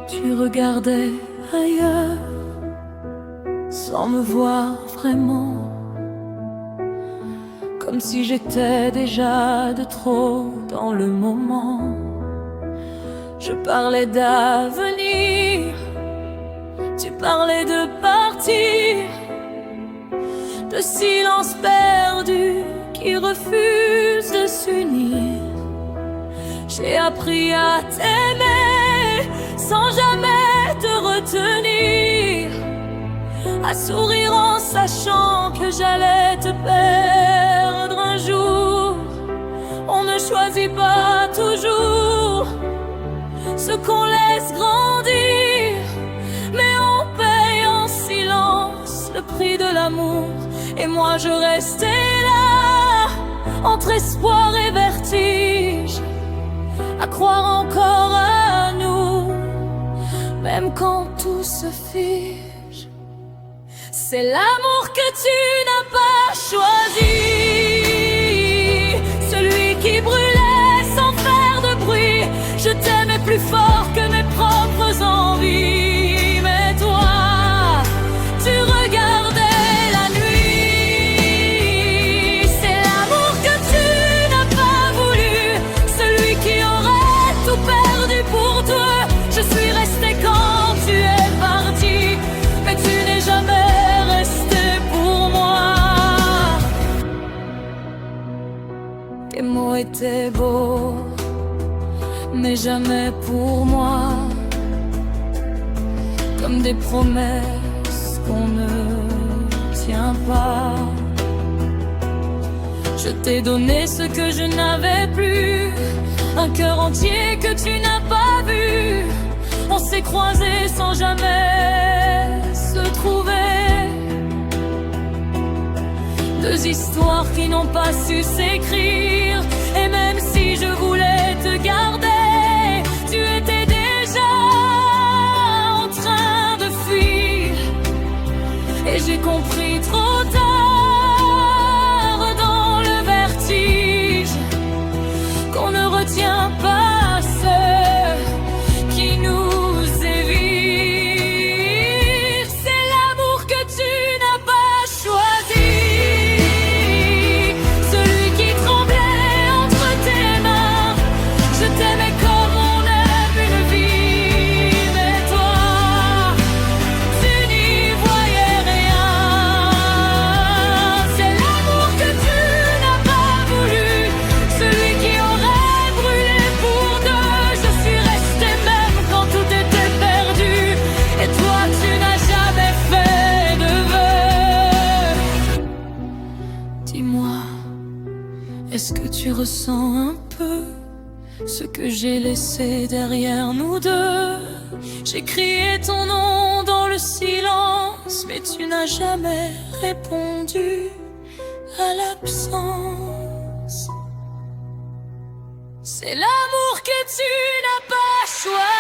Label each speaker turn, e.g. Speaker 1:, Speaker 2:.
Speaker 1: Tu regardais ailleurs sans me voir vraiment, comme si j'étais déjà de trop dans le moment. Je parlais d'avenir, tu parlais de partir, de silence perdu qui refuse de s'unir. J'ai appris à t'aimer sans jamais te retenir, à sourire en sachant que j'allais te perdre un jour. On ne choisit pas toujours ce qu'on laisse grandir, mais on paye en silence le prix de l'amour. Et moi je restais là, entre espoir et vertige, à croire encore à nous, même quand tout se fige. C'est l'amour que tu n'as pas choisi, celui qui brûlait sans faire de bruit. Je t'aimais plus fort que mes propres envies, mais toi, tu regardais la nuit. C'est l'amour que tu n'as pas voulu, celui qui aurait tout perdu pour toi. Je suis restée quand tu es parti, mais tu n'es jamais resté pour moi. Tes mots étaient beaux, mais jamais pour moi, comme des promesses qu'on ne tient pas. Je t'ai donné ce que je n'avais plus, un cœur entier que tu n'as pas vu. On s'est croisés sans jamais se trouver, deux histoires qui n'ont pas su s'écrire. Et même si je voulais te garder, tu étais déjà en train de fuir. Et j'ai compris trop tard dans le vertige qu'on ne retient pas ceux qui nous évitent. C'est l'amour que tu n'as pas choisi, celui qui tremblait entre tes mains. Je t'aimais comme on aime une vie, mais toi, tu n'y voyais rien. C'est l'amour que tu n'as pas voulu, celui qui aurait brûlé pour deux. Je suis restée même quand tout était perdu, et toi tu n'as jamais fait de vœux. Dis-moi, est-ce que tu ressens un peu ce que j'ai laissé derrière nous deux? J'ai crié ton nom dans le silence, mais tu n'as jamais répondu à l'absence. C'est l'amour que tu n'as pas choisi.